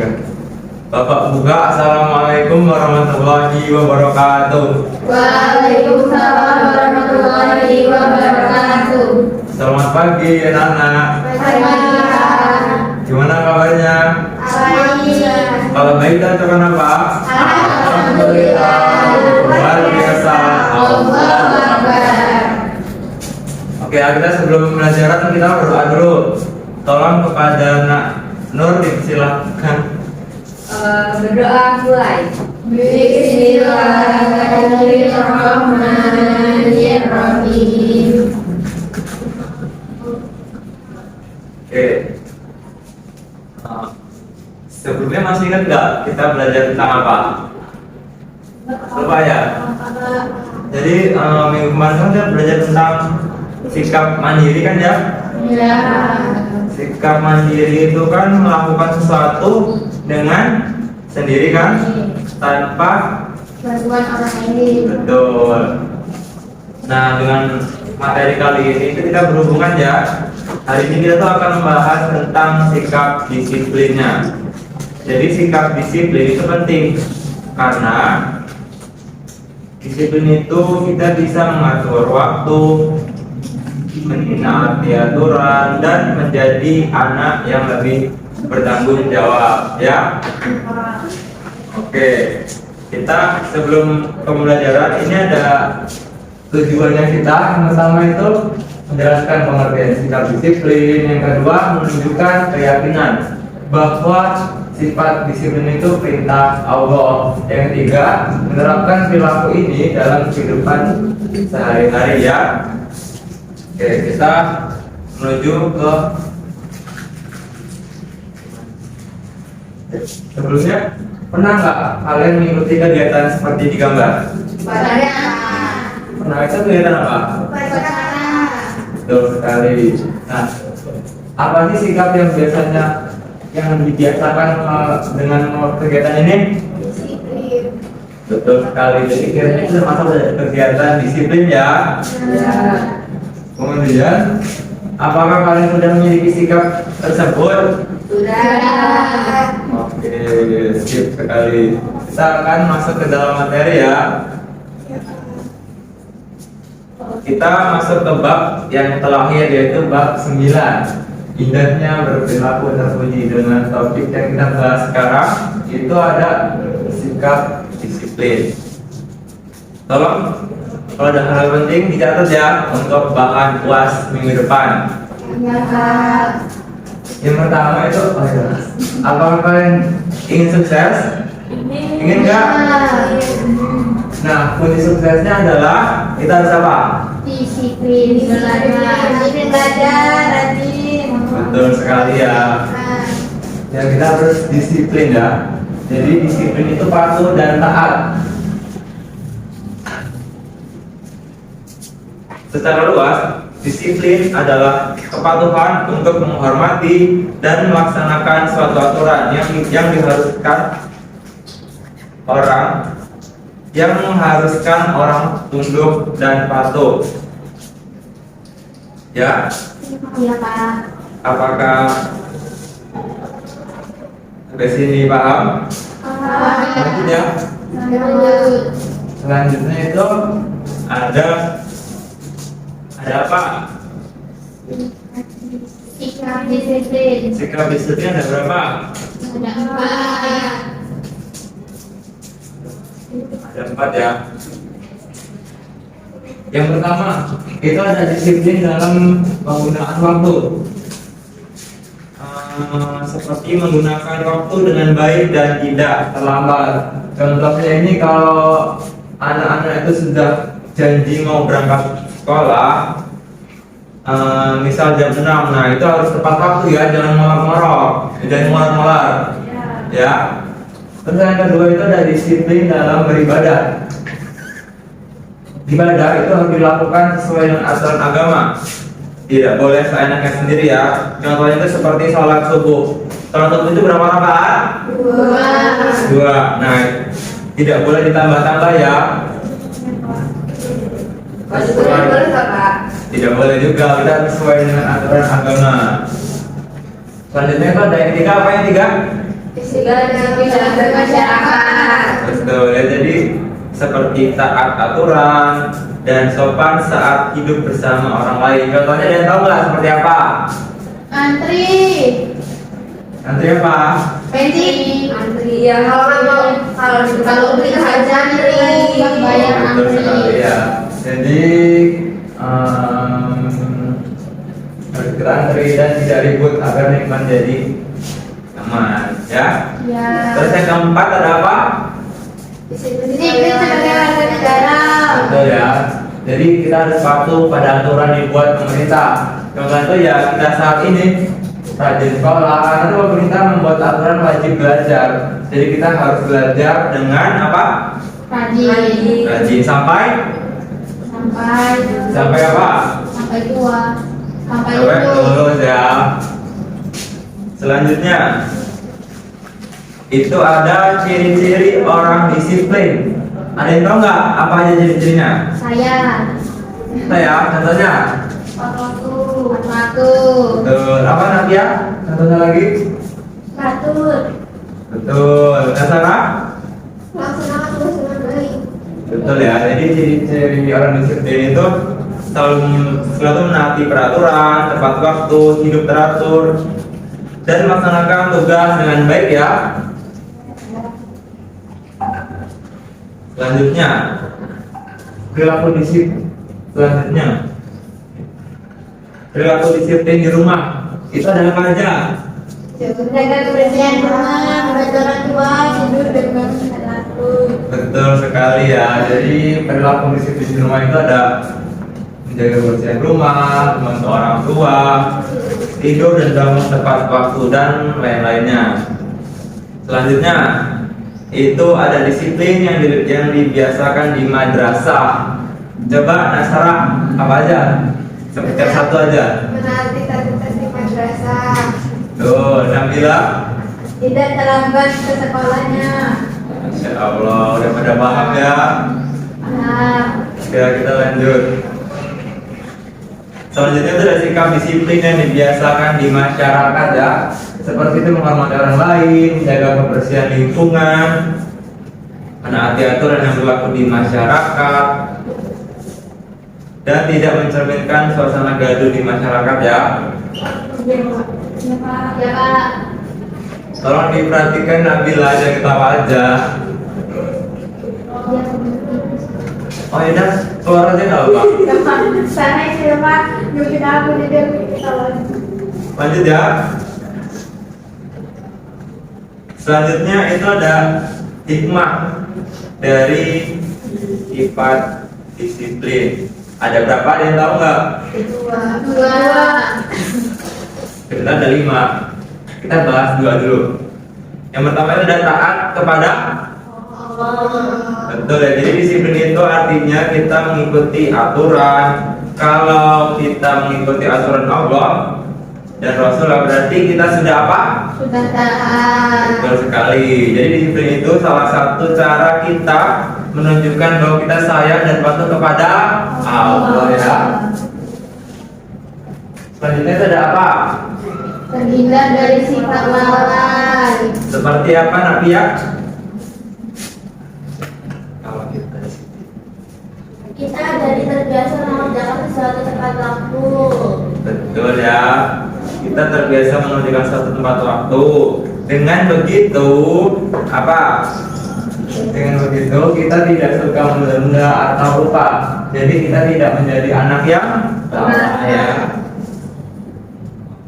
tiga. Bapak buka. Assalamualaikum warahmatullahi wabarakatuh. Waalaikumsalam warahmatullahi wabarakatuh. Selamat pagi anak-anak. Gimana kabarnya? Baik. Kalau baik dan tekan apa? Alhamdulillah. Luar biasa. Allahu Akbar. Oke, kita sebelum pelajaran kita berdoa dulu. Tolong kepada Nak Nur disilahkan. Berdoa mulai. Bismillahirrahmanirrahim. Oke. Sebelumnya masih ingat nggak kita belajar tentang apa? Lupa ya? Jadi minggu kemarin kan kita belajar tentang sikap mandiri kan ya? Ya. Sikap mandiri itu kan melakukan sesuatu dengan sendiri kan? Tanpa Bantuan orang lain. betul. Nah, dengan materi kali ini itu kita berhubungan ya. Hari ini kita tuh akan membahas tentang sikap disiplinnya. Jadi sikap disiplin itu penting karena disiplin itu kita bisa mengatur waktu, menaati aturan, dan menjadi anak yang lebih bertanggung jawab ya. Oke, kita sebelum pembelajaran ini ada tujuannya kita. Yang pertama itu menjelaskan pengertian sikap disiplin, yang kedua menunjukkan keyakinan bahwa sifat disiplin itu perintah Allah, yang ketiga menerapkan perilaku ini dalam kehidupan sehari-hari ya. Oke, kita menuju ke sebelumnya. Pernah nggak kalian mengikuti kegiatan seperti di gambar? Pernah. Itu kegiatan apa? Betul sekali. Nah, apa sih sikap yang biasanya yang dibiasakan dengan kegiatan ini? Disiplin. Betul sekali. Jadi kiranya itu termasuk kegiatan disiplin ya. Ya. Kemudian, apakah kalian sudah memiliki sikap tersebut? Sudah. Oke, sip sekali. Kita akan masuk ke dalam materi ya. Kita masuk ke bab yang terakhir, yaitu bab 9. Indahnya berperilaku terpuji. Dengan topik yang kita bahas sekarang itu ada sikap disiplin. Tolong kalau ada hal penting dicatat ya untuk bahan UAS minggu depan. Ya, Kak. Yang pertama itu apakah kalian ingin sukses? Ingin nggak? Nah, kunci suksesnya adalah kita harus apa? Disiplin belajar, rajin. Betul sekali ya. Ya, kita harus disiplin ya. Jadi disiplin itu patuh dan taat. Secara luas, disiplin adalah kepatuhan untuk menghormati dan melaksanakan suatu aturan yang mengharuskan orang tunduk dan patuh. Ya, Iya, Pak. apakah sampai sini paham? Lanjut ya. Lanjut. Selanjutnya itu ada apa? Sikap disiplin. Sikap disiplin ada berapa? Ada 4. Ada 4 ya. Yang pertama itu ada disiplin dalam penggunaan waktu. Seperti menggunakan waktu dengan baik dan tidak terlambat. Contohnya ini kalau anak-anak itu sudah janji mau berangkat sekolah, misal jam 6, nah itu harus tepat waktu ya, jangan molor-molor, ya. Terus yang kedua itu ada disiplin dalam beribadah. Ibadah itu harus dilakukan sesuai dengan aturan agama. Tidak boleh seenaknya sendiri ya. Contohnya itu seperti sholat subuh. Sholat subuh itu berapa rakaat? 2. Nah, tidak boleh ditambah-tambah ya. Tidak boleh juga, kita sesuai dengan aturan agama. Selanjutnya itu ada yang ketiga, apa yang ketiga? segala disiplin dalam bermasyarakat. Betul ya, jadi seperti taat aturan dan sopan saat hidup bersama orang lain. Contohnya ada yang tahu nggak seperti apa? Antri. Antri apa? Pensi. Antri ya, kalau beli saja antri. Bayar Betul sekali antri. ya. Jadi harus kita antri dan tidak ribut agar nikmat jadi aman ya. Ya. Terus yang keempat ada apa? Disiplin sebagai warga negara. Betul ya. Jadi kita harus patuh pada aturan yang dibuat pemerintah. Contoh itu ya kita saat ini rajin sekolah karena itu pemerintah membuat aturan wajib belajar. Jadi kita harus belajar dengan apa? Rajin. Rajin sampai apa? Sampai tua. Sampai Sampai itu. lulus ya. Selanjutnya itu ada ciri-ciri orang disiplin. Ada yang tahu nggak apa aja ciri-cirinya? Saya. Saya contohnya. Patuh. Betul. Apa Nadia? Contohnya lagi? Patut. Betul. Nasara? Laksanakan tugas dengan baik. Betul ya. Jadi ciri-ciri orang disiplin itu selalu menaati peraturan, tepat waktu, hidup teratur, dan melaksanakan tugas dengan baik ya. Selanjutnya perilaku disiplin. Perilaku disiplin di rumah itu ada apa aja? Menjaga kebersihan rumah, belajar orang tua, tidur dengan teratur. Betul sekali ya. Jadi perilaku disiplin di rumah itu ada menjaga kebersihan rumah, membantu orang tua, tidur dan bangun tepat waktu dan lain-lainnya. Selanjutnya itu ada disiplin yang dibiasakan di madrasah. Coba Nasara apa aja? Sekitar satu aja. Menaati tertib di madrasah. Tuh, Nabila. Tidak terlambat ke sekolahnya. Masya Allah, udah pada paham ya. Nah, Ya, kita lanjut. Selanjutnya itu ada sikap disiplin yang dibiasakan di masyarakat ya. Seperti itu menghormati orang lain, menjaga kebersihan lingkungan, menaati aturan yang berlaku di masyarakat, dan tidak mencerminkan suasana gaduh di masyarakat ya. ya Pak. Tolong diperhatikan Nabila aja ketawa aja. Oh ya udah, keluar aja nggak apa. Sana ya Pak. Mungkin aku di dalam. Lanjut ya. Selanjutnya itu ada hikmah dari sifat disiplin. Ada berapa? Ada yang tahu nggak? Dua. Kita ada 5. Kita bahas 2 dulu. Yang pertama itu ada taat kepada. Betul ya. Jadi disiplin itu artinya kita mengikuti aturan. Kalau kita mengikuti aturan Allah dan Rasulullah berarti kita sudah apa? Sudah taat. Betul sekali. Jadi disiplin itu salah satu cara kita menunjukkan bahwa kita sayang dan patuh kepada Allah ya. Selanjutnya itu ada apa? Terhindar dari sifat lalai. Seperti apa Nabia? Kalau kita disiplin. Kita dari terbiasa mengerjakan sesuatu tepat waktu. Betul ya. Kita terbiasa mengerjakan suatu tempat waktu. Dengan begitu apa? Dengan begitu kita tidak suka menunda atau lupa. Jadi kita tidak menjadi anak yang lalai ya.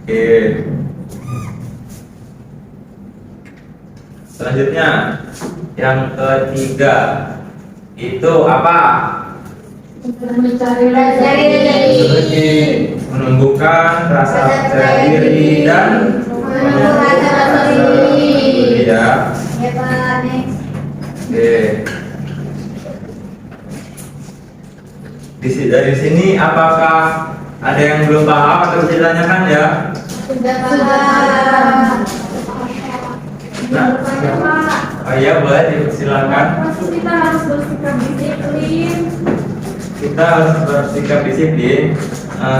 Oke. Selanjutnya yang ketiga itu apa? Mencari rezeki. Seperti menumbuhkan rasa percaya diri dan Menumbuh rasa diri. ya. Ya Pak, next. Oke. Dari sini apakah ada yang belum paham atau bisa ditanyakan ya? Sudah paham. Nah, oh iya boleh silakan. Maksud kita harus bersikap disiplin. Kita harus bersikap disiplin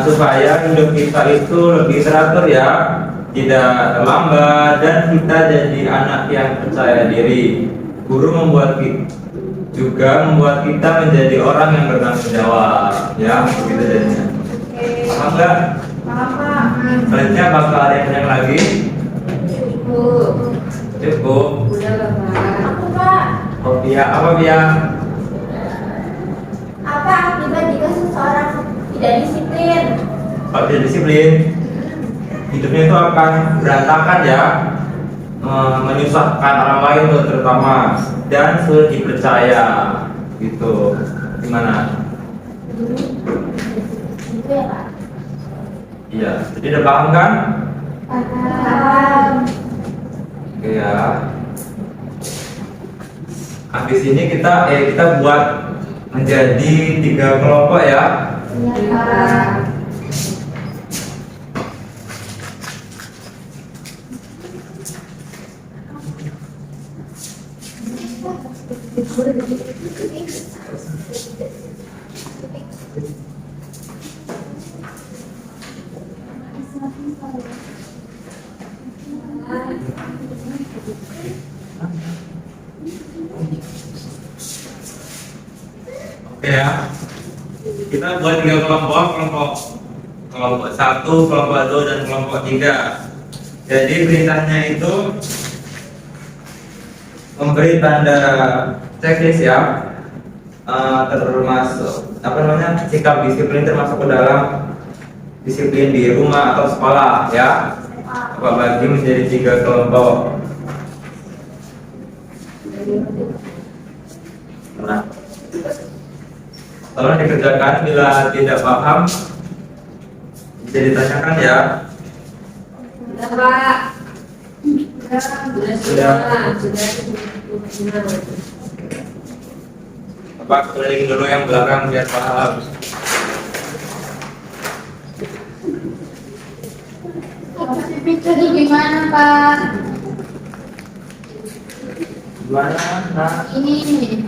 supaya hidup kita itu lebih teratur ya. tidak terlambat, dan kita jadi anak yang percaya diri. Guru juga membuat kita menjadi orang yang bertanggung jawab, ya begitu jadinya. Paham nggak? Paham, Pak. Selanjutnya apakah ada yang tanya lagi? Cukup. Cukup. Udah, Bapak. Aku Pak, Oh iya, apa Bia? apa akibat jika seseorang tidak disiplin? Kalau tidak disiplin, hidupnya itu akan berantakan ya, menyusahkan orang lain tuh terutama, dan sulit dipercaya gitu. Gimana? Gitu ya Pak? Iya, jadi udah paham kan? Paham. Oke ya. Habis ini kita buat menjadi 3 kelompok ya. Iya Pak. Oke ya. Kita buat 3 kelompok, kelompok 1, kelompok 2, dan kelompok 3. Jadi perintahnya itu memberi tanda checklist ya, termasuk sikap disiplin termasuk ke dalam disiplin di rumah atau sekolah ya. Apa bagi menjadi 3 kelompok. Nah, tolong dikerjakan, bila tidak paham bisa ditanyakan ya. Udah, Pak. Sudah. Sudah. Bapak keliling dulu yang belakang biar paham. Itu gimana Pak? Gimana? Nah, Ini.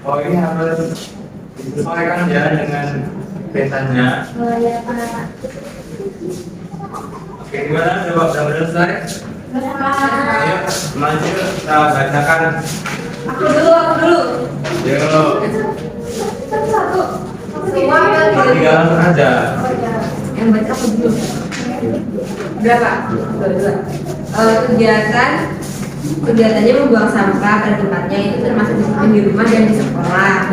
oh ini harus disesuaikan ya dengan perintahnya. Oh ya Pak. Oke, gimana? Udah selesai? Ayo, maju kita bacakan. Aku dulu. Yuk, Satu. Semua tiga langsung aja. yang baca aku dulu. Udah, Pak. Dua. Kegiatannya membuang sampah pada tempatnya itu termasuk disiplin di rumah dan di sekolah.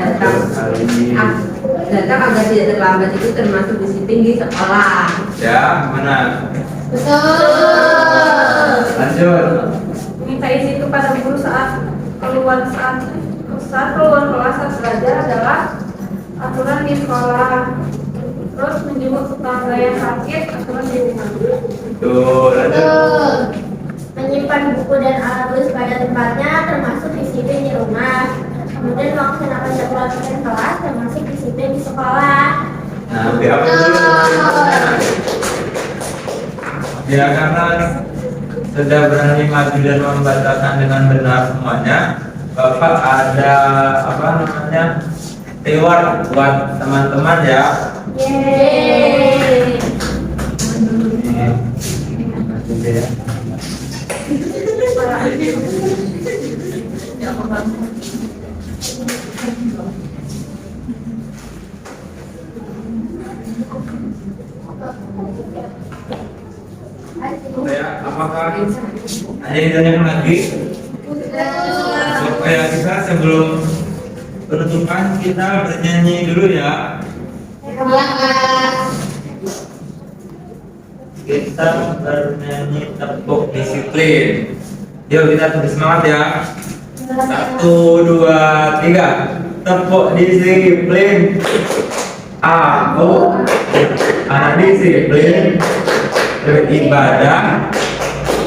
Datang agar tidak terlambat itu termasuk disiplin di sekolah. Ya, mana? Betul. Lanjut. Minta izin kepada guru saat keluar kelas saat belajar adalah aturan di sekolah. Terus menjenguk tetangga yang sakit, aturan di rumah. Tuh, lanjut. Betul. Menyimpan buku dan alat tulis pada tempatnya termasuk disiplin di rumah. Kemudian melaksanakan jadwal kelas termasuk disiplin di sekolah. Nah, biar apa dulu? Ya, karena sudah berani maju dan membacakan dengan benar semuanya, Bapak ada reward buat teman-teman ya. Yeay. Ini ya. Ya, apakah ada yang tanyakan lagi? Supaya kita sebelum penutupan kita bernyanyi dulu ya. Kita bernyanyi tepuk disiplin. Yuk kita lebih semangat ya. 1, 2, 3. Tepuk disiplin. Aku anak disiplin, beribadah,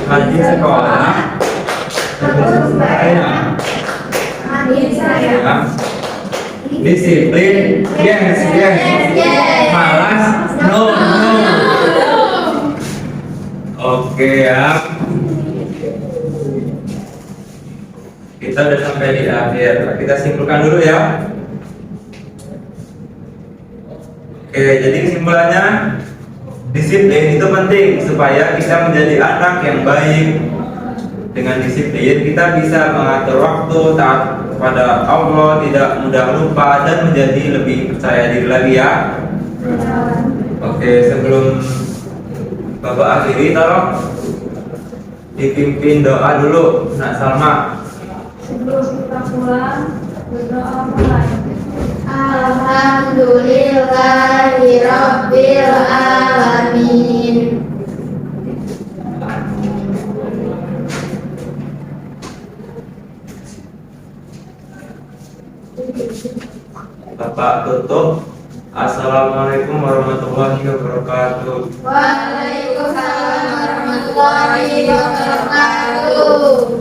rajin sekolah, terus saya. Disiplin, yes. Malas, no. Oke ya. Kita udah sampai di akhir. Kita simpulkan dulu ya. Oke, jadi kesimpulannya Disiplin itu penting supaya kita menjadi anak yang baik. Dengan disiplin kita bisa mengatur waktu, taat kepada Allah, tidak mudah lupa, dan menjadi lebih percaya diri lagi ya. Oke, sebelum Bapak akhiri, tolong dipimpin doa dulu, Nak Salma. Sebelum kita pulang, berdoa mulai. Alhamdulillahirabbil alamin. Bapak tutup. Assalamualaikum warahmatullahi wabarakatuh. Waalaikumsalam warahmatullahi wabarakatuh.